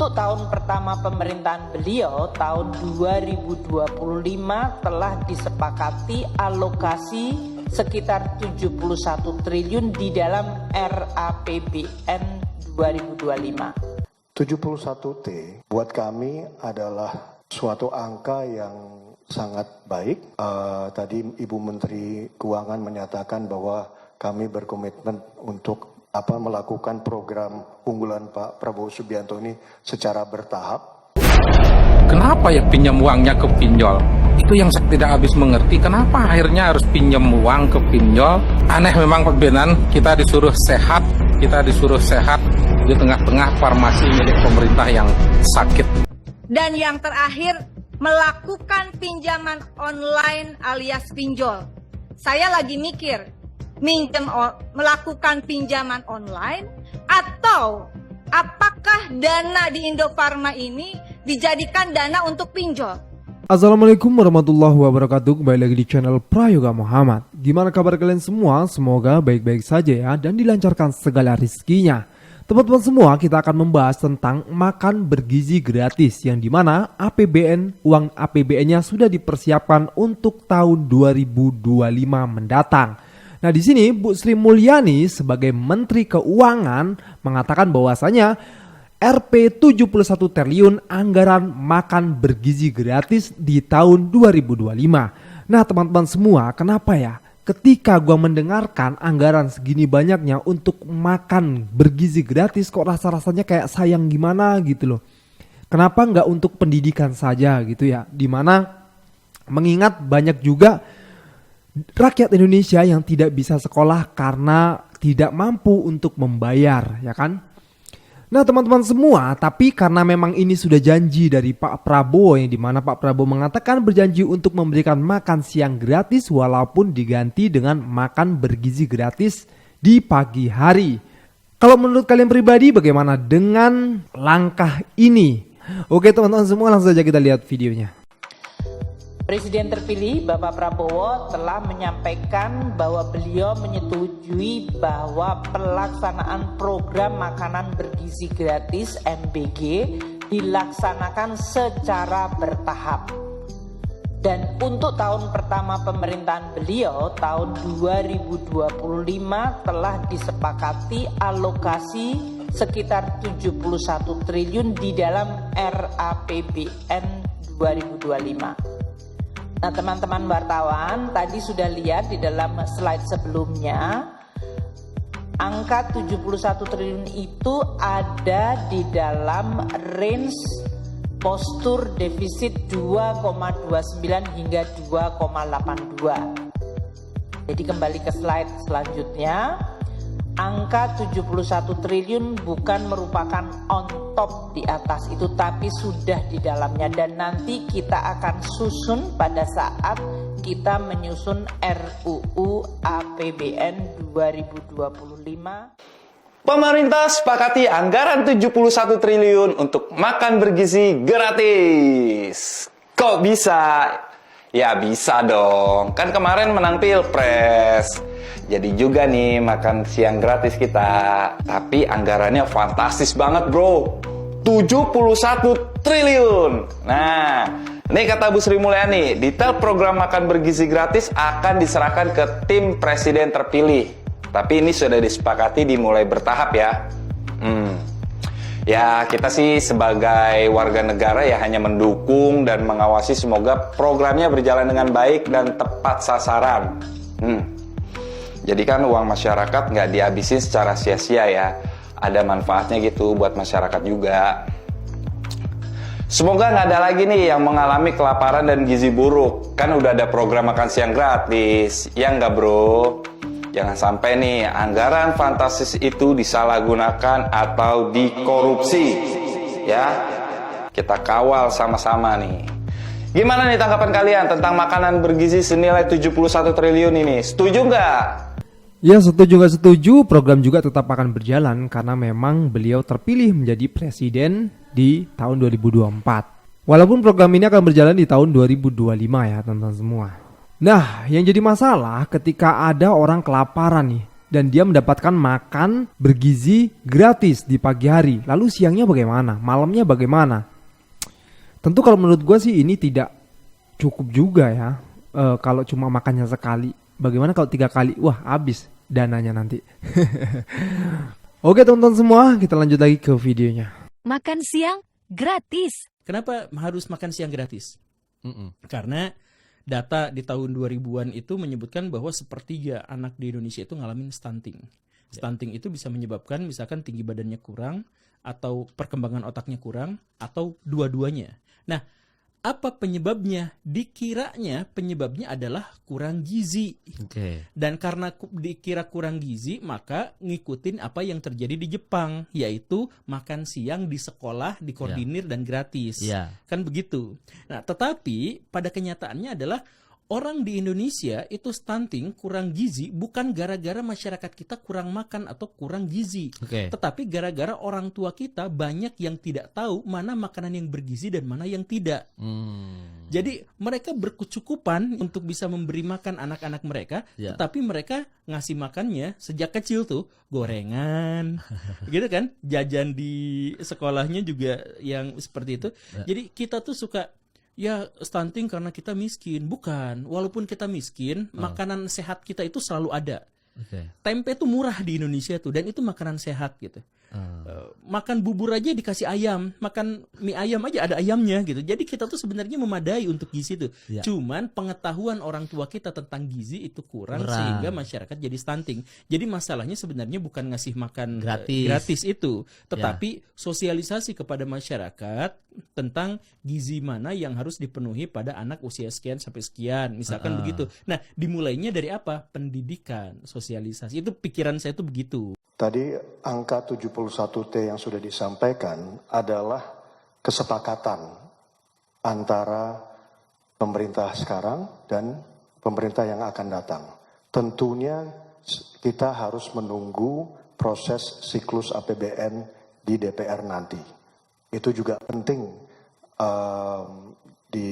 untuk tahun pertama pemerintahan beliau, tahun 2025 telah disepakati alokasi sekitar 71 triliun di dalam RAPBN 2025. 71T buat kami adalah suatu angka yang sangat baik. Tadi Ibu Menteri Keuangan menyatakan bahwa kami berkomitmen untuk melakukan program unggulan Pak Prabowo Subianto ini secara bertahap. Kenapa ya pinjam uangnya ke pinjol? Itu yang saya tidak habis mengerti. Kenapa akhirnya harus pinjam uang ke pinjol? Aneh memang pembenaran, kita disuruh sehat di tengah-tengah farmasi milik pemerintah yang sakit. Dan yang terakhir, melakukan pinjaman online alias pinjol. Saya lagi mikir, melakukan pinjaman online atau apakah dana di Indofarma ini dijadikan dana untuk pinjol? Assalamualaikum warahmatullahi wabarakatuh. Kembali lagi di channel Prayoga Muhammad. Gimana kabar kalian semua? Semoga baik-baik saja ya dan dilancarkan segala rizkinya. Teman-teman semua, kita akan membahas tentang makan bergizi gratis, yang dimana uang APBN-nya sudah dipersiapkan untuk tahun 2025 mendatang. Nah, di sini Bu Sri Mulyani sebagai Menteri Keuangan mengatakan bahwasanya Rp 71 triliun anggaran makan bergizi gratis di tahun 2025. Nah, teman-teman semua, kenapa ya? Ketika gua mendengarkan anggaran segini banyaknya untuk makan bergizi gratis, kok rasa-rasanya kayak sayang gimana gitu loh. Kenapa nggak untuk pendidikan saja gitu ya? Dimana mengingat banyak juga rakyat Indonesia yang tidak bisa sekolah karena tidak mampu untuk membayar, ya kan? Nah, teman-teman semua, tapi karena memang ini sudah janji dari Pak Prabowo, yang dimana Pak Prabowo mengatakan berjanji untuk memberikan makan siang gratis walaupun diganti dengan makan bergizi gratis di pagi hari. Kalau menurut kalian pribadi bagaimana dengan langkah ini? Oke teman-teman semua, langsung saja kita lihat videonya. Presiden terpilih Bapak Prabowo telah menyampaikan bahwa beliau menyetujui bahwa pelaksanaan program makanan bergizi gratis MBG dilaksanakan secara bertahap. Dan untuk tahun pertama pemerintahan beliau, tahun 2025 telah disepakati alokasi sekitar 71 triliun di dalam RAPBN 2025. Nah, teman-teman wartawan tadi sudah lihat di dalam slide sebelumnya, angka 71 triliun itu ada di dalam range postur defisit 2,29 hingga 2,82. Jadi kembali ke slide selanjutnya, angka 71 triliun bukan merupakan on top di atas itu, tapi sudah di dalamnya, dan nanti kita akan susun pada saat kita menyusun RUU APBN 2025. Pemerintah sepakati anggaran 71 triliun untuk makan bergizi gratis. Kok bisa? Ya bisa dong, kan kemarin menang Pilpres. Jadi juga nih makan siang gratis kita. Tapi anggarannya fantastis banget bro, 71 triliun. Nah, ini kata Bu Sri Mulyani, detail program makan bergizi gratis akan diserahkan ke tim presiden terpilih. Tapi ini sudah disepakati dimulai bertahap ya. Ya kita sih sebagai warga negara ya hanya mendukung dan mengawasi semoga programnya berjalan dengan baik dan tepat sasaran. Jadi kan uang masyarakat nggak dihabisin secara sia-sia ya. Ada manfaatnya gitu buat masyarakat juga. Semoga nggak ada lagi nih yang mengalami kelaparan dan gizi buruk. Kan udah ada program makan siang gratis. Ya nggak bro? Jangan sampai nih anggaran fantastis itu disalahgunakan atau dikorupsi. Ya, kita kawal sama-sama nih. Gimana nih tanggapan kalian tentang makanan bergizi senilai 71 triliun ini? Setuju nggak? Ya, setuju nggak setuju, program juga tetap akan berjalan karena memang beliau terpilih menjadi presiden di tahun 2024. Walaupun program ini akan berjalan di tahun 2025 ya teman-teman semua. Nah, yang jadi masalah ketika ada orang kelaparan nih, dan dia mendapatkan makan bergizi gratis di pagi hari. Lalu siangnya bagaimana? Malamnya bagaimana? Tentu kalau menurut gue sih ini tidak cukup juga ya. Kalau cuma makannya sekali. Bagaimana kalau 3 kali? Wah, habis dananya nanti. Oke teman-teman semua, kita lanjut lagi ke videonya. Makan siang gratis. Kenapa harus makan siang gratis? Karena data di tahun 2000-an itu menyebutkan bahwa sepertiga anak di Indonesia itu ngalamin stunting. Stunting itu bisa menyebabkan misalkan tinggi badannya kurang, atau perkembangan otaknya kurang, atau dua-duanya. Nah, apa penyebabnya? Dikiranya penyebabnya adalah kurang gizi. Dan karena dikira kurang gizi, maka ngikutin apa yang terjadi di Jepang, yaitu makan siang di sekolah, dikoordinir dan gratis. Kan begitu. Nah, tetapi pada kenyataannya adalah orang di Indonesia itu stunting, kurang gizi, bukan gara-gara masyarakat kita kurang makan atau kurang gizi. Tetapi gara-gara orang tua kita banyak yang tidak tahu mana makanan yang bergizi dan mana yang tidak. Jadi mereka berkecukupan untuk bisa memberi makan anak-anak mereka, tetapi mereka ngasih makannya sejak kecil tuh gorengan, gitu kan? Jajan di sekolahnya juga yang seperti itu. Jadi kita tuh suka ya stunting karena kita miskin. Bukan, walaupun kita miskin, makanan sehat kita itu selalu ada. Tempe tuh murah di Indonesia tuh, dan itu makanan sehat gitu. Makan bubur aja dikasih ayam, makan mie ayam aja ada ayamnya gitu. Jadi kita tuh sebenarnya memadai untuk gizi tuh. Cuman pengetahuan orang tua kita tentang gizi itu kurang sehingga masyarakat jadi stunting. Jadi masalahnya sebenarnya bukan ngasih makan gratis itu, tetapi sosialisasi kepada masyarakat tentang gizi mana yang harus dipenuhi pada anak usia sekian sampai sekian, misalkan begitu. Nah, dimulainya dari apa? Pendidikan, sosialisasi. Itu pikiran saya tuh begitu. Tadi angka 71T yang sudah disampaikan adalah kesepakatan antara pemerintah sekarang dan pemerintah yang akan datang. Tentunya kita harus menunggu proses siklus APBN di DPR nanti. Itu juga penting di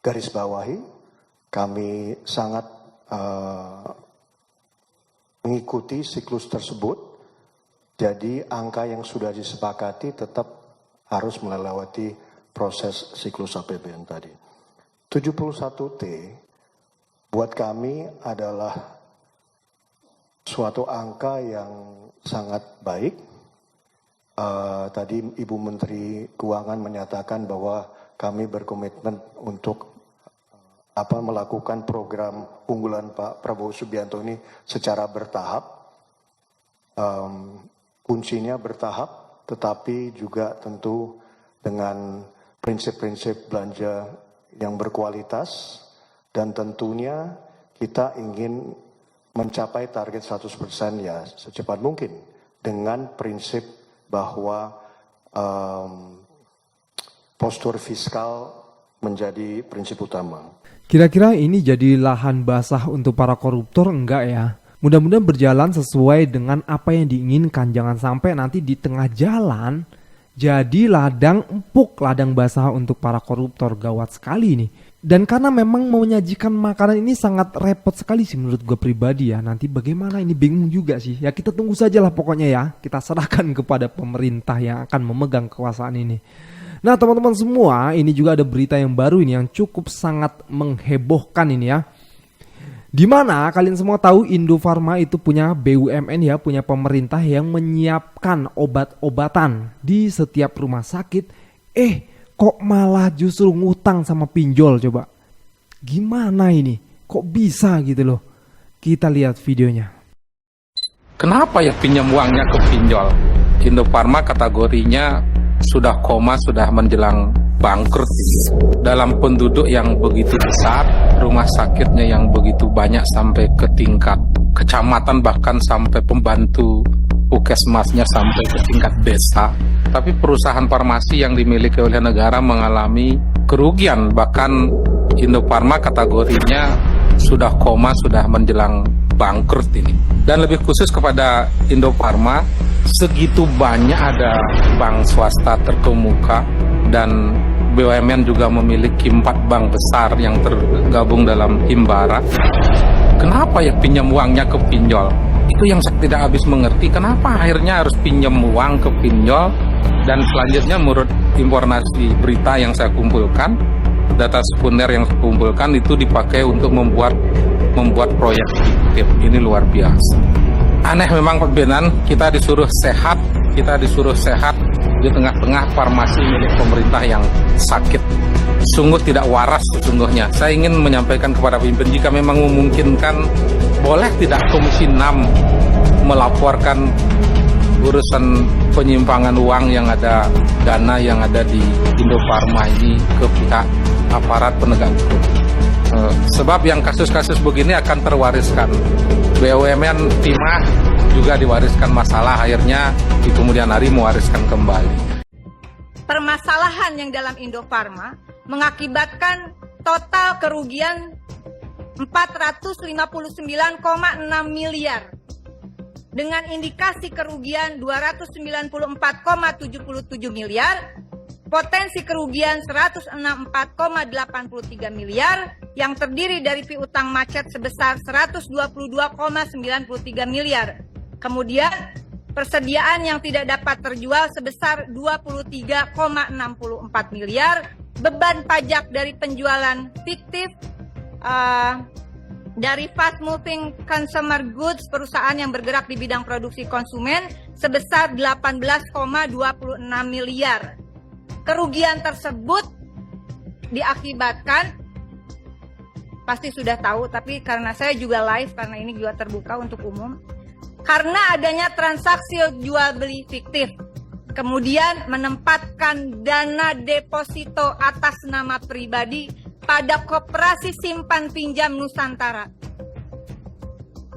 garis bawahi. Kami sangat mengikuti siklus tersebut, jadi angka yang sudah disepakati tetap harus melewati proses siklus APBN tadi. 71T buat kami adalah suatu angka yang sangat baik. Tadi Ibu Menteri Keuangan menyatakan bahwa kami berkomitmen untuk melakukan program unggulan Pak Prabowo Subianto ini secara bertahap. Kuncinya bertahap, tetapi juga tentu dengan prinsip-prinsip belanja yang berkualitas, dan tentunya kita ingin mencapai target 100% ya secepat mungkin dengan prinsip bahwa postur fiskal menjadi prinsip utama. Kira-kira ini jadi lahan basah untuk para koruptor enggak ya? Mudah-mudahan berjalan sesuai dengan apa yang diinginkan. Jangan sampai nanti di tengah jalan jadi ladang empuk, ladang basah untuk para koruptor. Gawat sekali nih. Dan karena memang menyajikan makanan ini sangat repot sekali sih menurut gue pribadi ya. Nanti bagaimana ini bingung juga sih. Ya kita tunggu saja lah pokoknya ya. Kita serahkan kepada pemerintah yang akan memegang kekuasaan ini. Nah teman-teman semua, ini juga ada berita yang baru ini yang cukup sangat menghebohkan ini ya. Dimana kalian semua tahu Indofarma itu punya BUMN ya, punya pemerintah yang menyiapkan obat-obatan di setiap rumah sakit. Kok malah justru ngutang sama pinjol coba. Gimana ini? Kok bisa gitu loh? Kita lihat videonya. Kenapa ya pinjam uangnya ke pinjol? Indofarma kategorinya sudah koma, sudah menjelang bangkrut. Dalam penduduk yang begitu besar, rumah sakitnya yang begitu banyak sampai ke tingkat kecamatan, bahkan sampai pembantu puskesmasnya sampai ke tingkat desa. Tapi perusahaan farmasi yang dimiliki oleh negara mengalami kerugian, bahkan Indofarma kategorinya sudah koma, sudah menjelang bangkrut ini. Dan lebih khusus kepada Indofarma, segitu banyak ada bank swasta terkemuka dan BUMN juga memiliki 4 bank besar yang tergabung dalam Himbara. kenapa ya pinjam uangnya ke pinjol? Itu yang saya tidak habis mengerti, kenapa akhirnya harus pinjam uang ke pinjol. Dan selanjutnya menurut informasi berita yang saya kumpulkan, data sekunder yang saya kumpulkan itu dipakai untuk membuat proyek fiktif. Ini luar biasa. Aneh memang Pak Benan, kita disuruh sehat di tengah-tengah farmasi milik pemerintah yang sakit. Sungguh tidak waras sesungguhnya. Saya ingin menyampaikan kepada pemimpin, jika memang memungkinkan, boleh tidak Komisi 6 melaporkan urusan penyimpangan uang yang ada, dana yang ada di Indofarma ini ke pihak aparat penegak hukum. Sebab yang kasus-kasus begini akan terwariskan. BUMN timah juga diwariskan masalah, akhirnya di kemudian hari mewariskan kembali. Permasalahan yang dalam Indofarma mengakibatkan total kerugian 459,6 miliar. Dengan indikasi kerugian 294,77 miliar, potensi kerugian 164,83 miliar yang terdiri dari piutang macet sebesar 122,93 miliar. Kemudian persediaan yang tidak dapat terjual sebesar 23,64 miliar, beban pajak dari penjualan fiktif dari fast moving consumer goods, perusahaan yang bergerak di bidang produksi konsumen, sebesar 18,26 miliar. Kerugian tersebut diakibatkan, pasti sudah tahu, tapi karena saya juga live, karena ini juga terbuka untuk umum, karena adanya transaksi jual beli fiktif, kemudian menempatkan dana deposito atas nama pribadi pada Koperasi Simpan Pinjam Nusantara.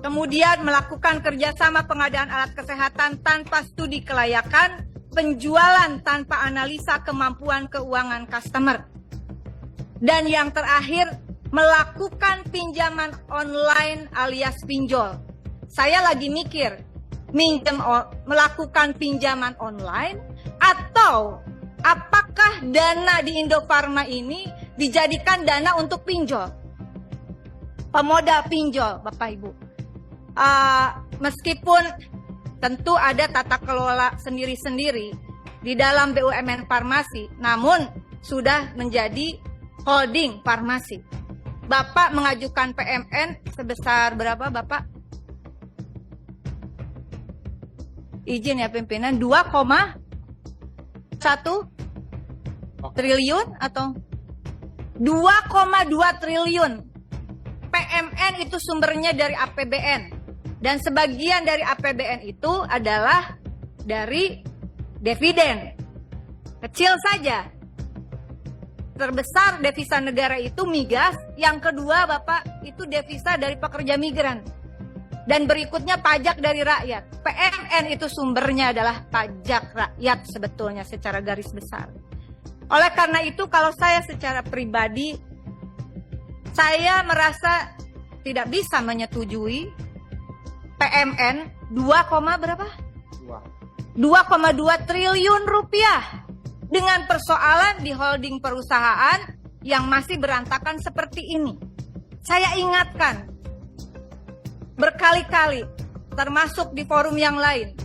Kemudian melakukan kerjasama pengadaan alat kesehatan tanpa studi kelayakan, penjualan tanpa analisa kemampuan keuangan customer. Dan yang terakhir, melakukan pinjaman online alias pinjol. Saya lagi mikir, melakukan pinjaman online atau apakah dana di Indofarma ini dijadikan dana untuk pinjol, pemodal pinjol, Bapak Ibu. Meskipun tentu ada tata kelola sendiri-sendiri di dalam BUMN farmasi, namun sudah menjadi holding farmasi. Bapak mengajukan PMN sebesar berapa, Bapak? Izin ya pimpinan, 2,1 triliun atau 2,2 triliun. PMN itu sumbernya dari APBN. Dan sebagian dari APBN itu adalah dari dividen. Kecil saja. Terbesar devisa negara itu migas. Yang kedua Bapak itu devisa dari pekerja migran. Dan berikutnya pajak dari rakyat. PMN itu sumbernya adalah pajak rakyat sebetulnya secara garis besar. Oleh karena itu kalau saya secara pribadi, saya merasa tidak bisa menyetujui PMN 2,2 triliun rupiah dengan persoalan di holding perusahaan yang masih berantakan seperti ini. Saya ingatkan berkali-kali, termasuk di forum yang lain.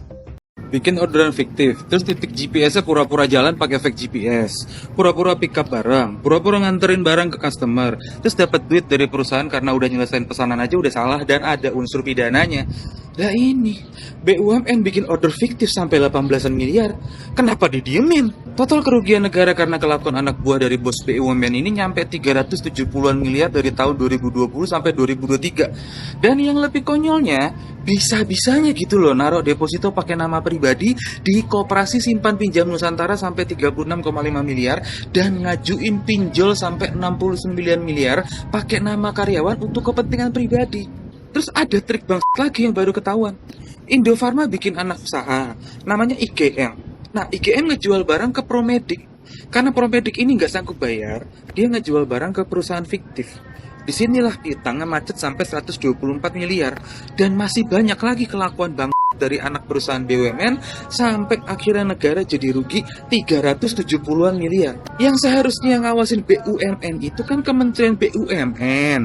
Bikin orderan fiktif, terus titik GPS-nya pura-pura jalan pakai fake GPS, pura-pura pick up barang, pura-pura nganterin barang ke customer, terus dapat duit dari perusahaan karena udah nyelesain pesanan aja udah salah dan ada unsur pidananya. Lah ini, BUMN bikin order fiktif sampai 18 miliar, kenapa didiemin? Total kerugian negara karena kelakuan anak buah dari bos BUMN ini nyampe 370-an miliar dari tahun 2020 sampai 2023. Dan yang lebih konyolnya, bisa-bisanya gitu loh naruh deposito pakai nama pribadi di Koperasi Simpan Pinjam Nusantara sampai 36,5 miliar dan ngajuin pinjol sampai 69 miliar pakai nama karyawan untuk kepentingan pribadi. Terus ada trik bang lagi yang baru ketahuan. Indofarma bikin anak usaha namanya IGM. Nah IGM ngejual barang ke Promedik. Karena Promedik ini nggak sanggup bayar, dia ngejual barang ke perusahaan fiktif. Disinilah piutangnya macet sampai 124 miliar. Dan masih banyak lagi kelakuan bang dari anak perusahaan BUMN sampai akhirnya negara jadi rugi 370-an miliar. Yang seharusnya ngawasin BUMN itu kan Kementerian BUMN.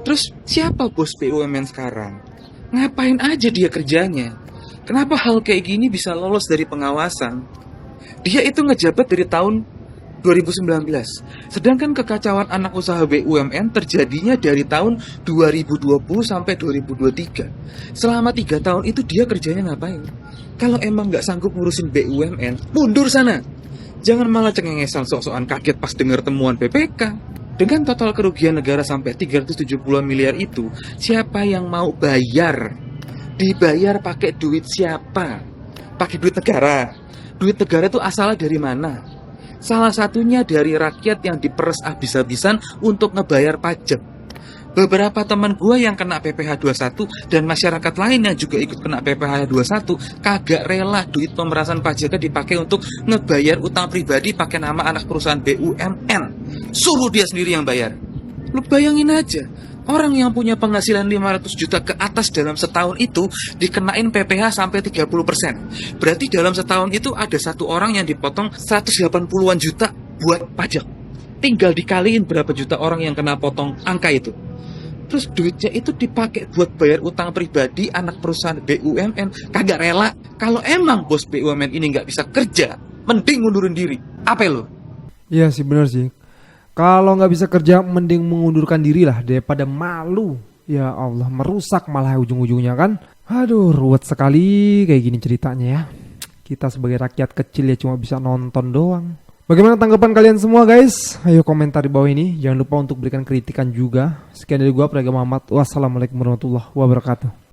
Terus siapa bos BUMN sekarang? Ngapain aja dia kerjanya? Kenapa hal kayak gini bisa lolos dari pengawasan? Dia itu ngejabat dari tahun 2019. Sedangkan kekacauan anak usaha BUMN terjadinya dari tahun 2020 sampai 2023. Selama 3 tahun itu dia kerjanya ngapain? Kalau emang nggak sanggup ngurusin BUMN, mundur sana. Jangan malah cengengesan sok-sokan kaget pas dengar temuan BPK. Dengan total kerugian negara sampai 370 miliar itu, siapa yang mau bayar? Dibayar pakai duit siapa? Pakai duit negara. Duit negara itu asalnya dari mana? Salah satunya dari rakyat yang diperes habis-habisan untuk ngebayar pajak. Beberapa teman gue yang kena PPh 21 dan masyarakat lain yang juga ikut kena PPh 21 kagak rela duit pemerasan pajaknya dipakai untuk ngebayar utang pribadi pakai nama anak perusahaan BUMN. Suruh dia sendiri yang bayar. Lu bayangin aja, orang yang punya penghasilan 500 juta ke atas dalam setahun itu dikenain PPh sampai 30%. Berarti dalam setahun itu ada satu orang yang dipotong 180-an juta buat pajak. Tinggal dikaliin berapa juta orang yang kena potong angka itu. Terus duitnya itu dipakai buat bayar utang pribadi anak perusahaan BUMN. Kagak rela. Kalau emang bos BUMN ini nggak bisa kerja, mending ngundurin diri. Apa lo? Iya sih, bener sih. Kalau nggak bisa kerja, mending mengundurkan diri lah daripada malu. Ya Allah, merusak malah ujung-ujungnya kan. Aduh, ruwet sekali kayak gini ceritanya ya. Kita sebagai rakyat kecil ya cuma bisa nonton doang. Bagaimana tanggapan kalian semua guys? Ayo komentar di bawah ini. Jangan lupa untuk berikan kritikan juga. Sekian dari gua, Prayoga Muhammad. Wassalamualaikum warahmatullahi wabarakatuh.